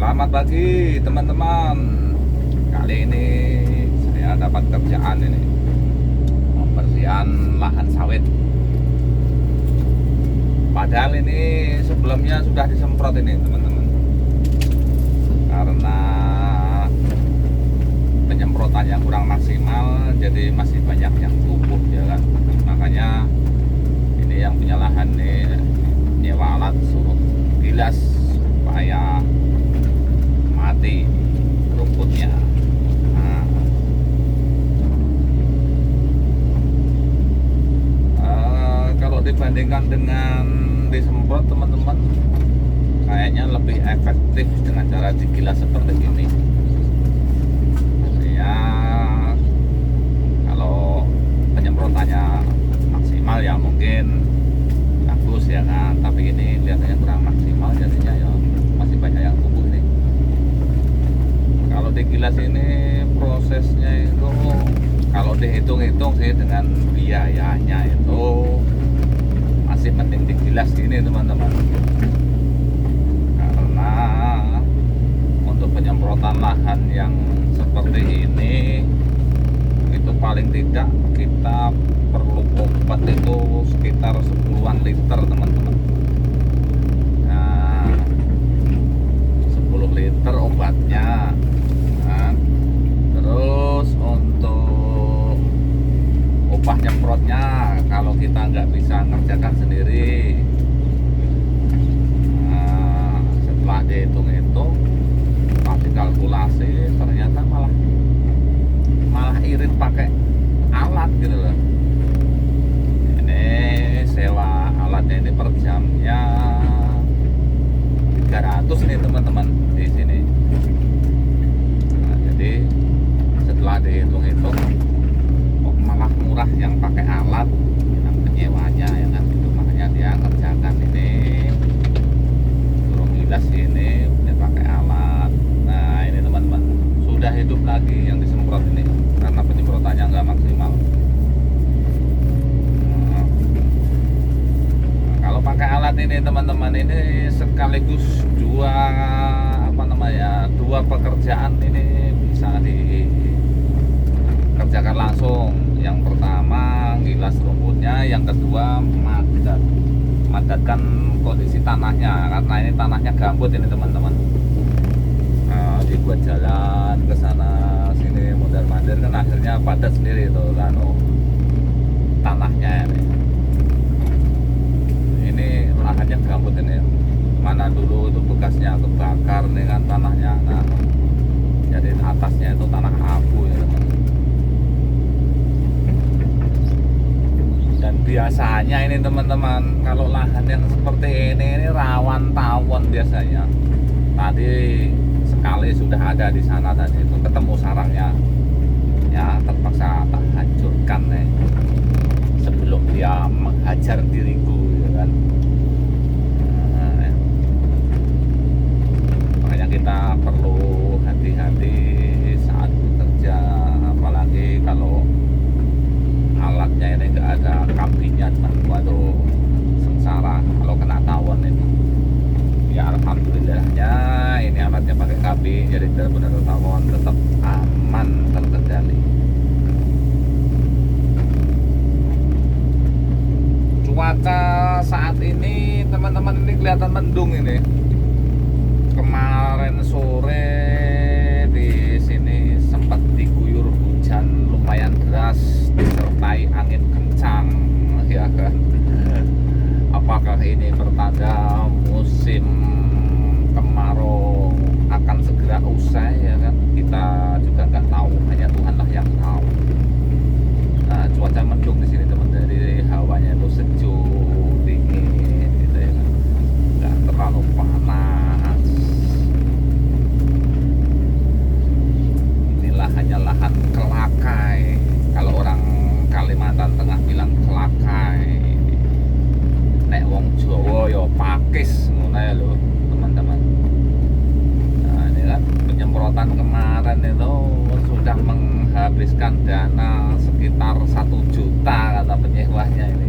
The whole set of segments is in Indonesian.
Selamat pagi teman-teman. Kali ini saya dapat kerjaan ini, pembersihan lahan sawit. Padahal ini sebelumnya sudah disemprot ini teman-teman. Karena penyemprotan yang kurang maksimal, jadi masih banyak yang tumbuh ya kan. Makanya ini yang punya lahan nih nyewa alat suruh gilas supaya mati rumputnya. Kalau dibandingkan dengan disemprot teman-teman, kayaknya lebih efektif dengan cara digilas seperti ini. Ya, kalau penyemprotannya maksimal ya mungkin bagus ya kan, tapi ini kelihatannya kurang maksimal, jadinya ya masih banyak yang tumbuh ini. Kalau digilas ini prosesnya itu kalau dihitung-hitung sih dengan biayanya itu masih mending digilas gini teman-teman, karena untuk penyemprotan lahan yang seperti ini itu paling tidak kita perlu obat itu sekitar 10-an liter teman-teman. Nah, 10 liter obatnya. Nah, terus untuk upah nyemprotnya kalau kita nggak bisa ngerjakan sendiri, nah, setelah dihitung-hitung, setelah dikalkulasi, ternyata malah irit pakai alat gitu loh. Ini sewa alatnya ini per jamnya 300 nih teman-teman di sini. Nah, jadi setelah dihitung-hitung kok malah murah yang pakai alat, yang penyewanya ya kan gitu. Makanya dia kerjakan ini suruh gilas ini dia pakai alat. Nah ini teman-teman, sudah hidup lagi yang disemprot ini karena penyemprotannya nggak maksimal. Nah, kalau pakai alat ini teman-teman, ini sekaligus dua pekerjaan ini bisa dikerjakan langsung. Yang pertama gilas rumputnya, yang kedua madatkan kondisi tanahnya, karena ini tanahnya gambut ini teman-teman. Nah, dibuat jalan ke sana sini mondar-mandir kan akhirnya padat sendiri itu kan tanahnya ini lahannya gambut ini, mana dulu itu bekasnya kebakar nih kan tanahnya. Nah, jadi atasnya itu tanah abu ya teman. Dan biasanya ini teman-teman, kalau lahan yang seperti ini rawan tawon biasanya. Tadi sekali sudah ada di sana, tadi itu ketemu sarangnya ya, terpaksa tak hancurkan nih sebelum dia menghajar diriku ya kan. Nah, ya. Makanya kita perlu hati-hati saat bekerja, apalagi kalau alatnya ini enggak ada kabinnya, waduh sengsara kalau kena tawon ini. Ya alhamdulillahnya ini alatnya pakai kabin, jadi benar-benar tawon tetap aman terkendali. Cuaca saat ini teman-teman ini kelihatan mendung ini. Kemarin sore di sini sempat diguyur hujan lumayan deras disertai angin kencang ya kan. Apakah ini pertanda musim kemarau akan segera usai ya kan? Kita juga nggak tahu, hanya Tuhan lah yang tahu. Nah, cuaca mendung di sini teman, dari hawanya itu sejuk, dingin gitu ya kan, nggak terlalu panas. Inilah hanya lahan kelakai, kalau orang Kalimantan Tengah bilang kelakai. Nek wong Jawa ya pakis ngono ya lho teman-teman. Nah, ini kan penyemprotan kemarin itu sudah menghabiskan dana sekitar 1 juta kata penyewanya ini,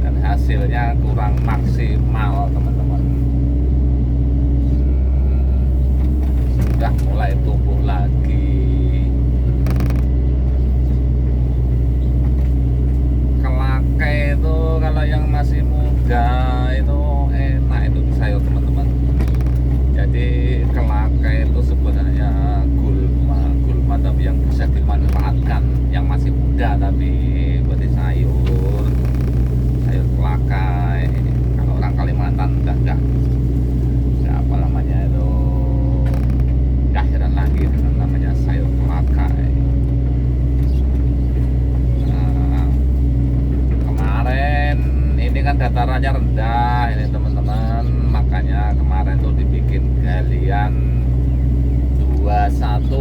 dan hasilnya kurang maksimal teman-teman. kemudian 21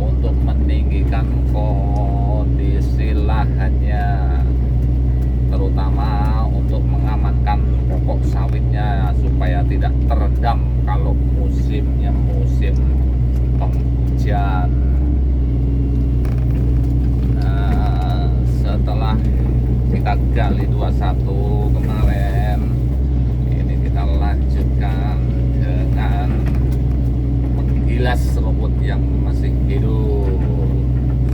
untuk meninggikan kondisi lahannya, terutama untuk mengamankan pokok sawitnya supaya tidak terendam kalau musimnya musim penghujan. Nah, setelah kita gali 21 kemarin, ini kita lanjutkan dengan menggilas rumput yang masih hidup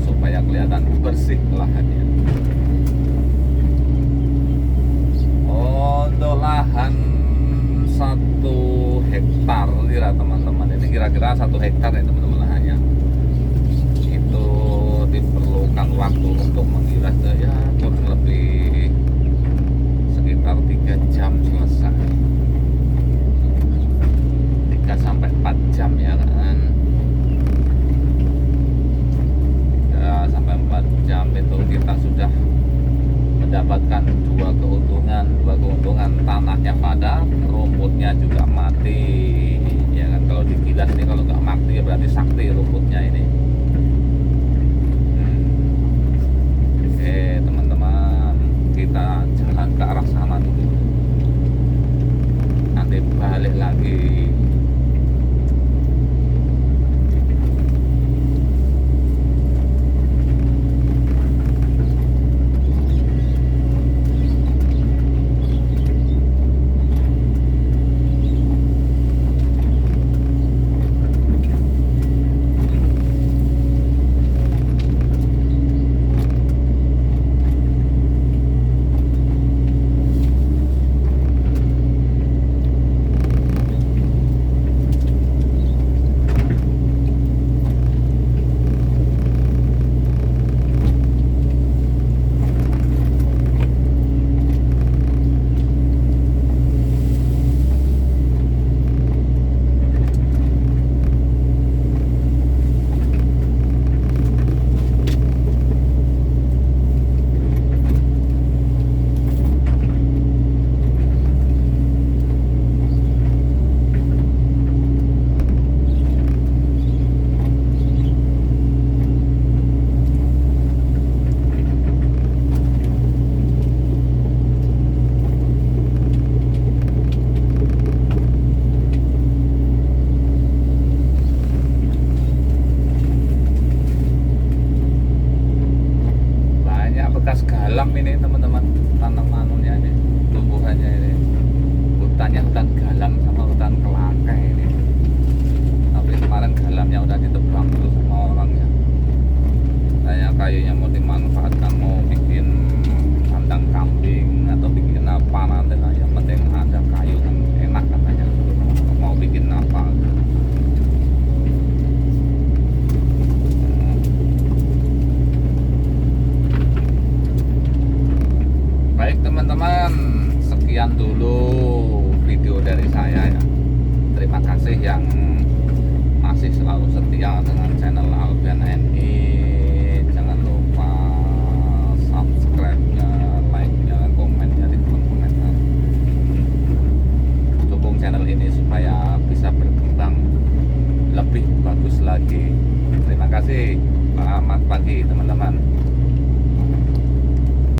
supaya kelihatan bersih lahannya. Untuk lahan 1 hektar kira teman-teman, ini kira-kira 1 hektar ya teman-teman lahannya, itu diperlukan waktu untuk menggilas ya kurang lebih sekitar 3 jam selesai, 3 sampai 4 jam ya kan. 3 sampai 4 jam itu kita sudah mendapatkan dua keuntungan, tanahnya padat, rumputnya juga mati ya kan. Kalau digilas ini kalau nggak mati ya berarti sakti rumputnya ini. Oke teman-teman, kita jalan ke arah sana dulu, nanti balik lagi. Bekas galam ini teman-teman, tanamannya ini, tumbuhannya ini, hutannya hutan galam sama hutan kelangkai ini. Tapi kemarin galamnya udah ditebang dulu sama orangnya. Kayak kayunya mau dimanfaatkan, mau bikin kandang kambing atau bikin apa nanti lah, yang penting ada kayu kan enak katanya. Mau bikin apa? Baik teman-teman, sekian dulu video dari saya ya. Terima kasih yang masih selalu setia dengan channel Alfian NI. Jangan lupa subscribe-nya, like-nya, komen-nya di kolom komentar. Dukung channel ini supaya bisa berkembang lebih bagus lagi. Terima kasih. Selamat pagi teman-teman.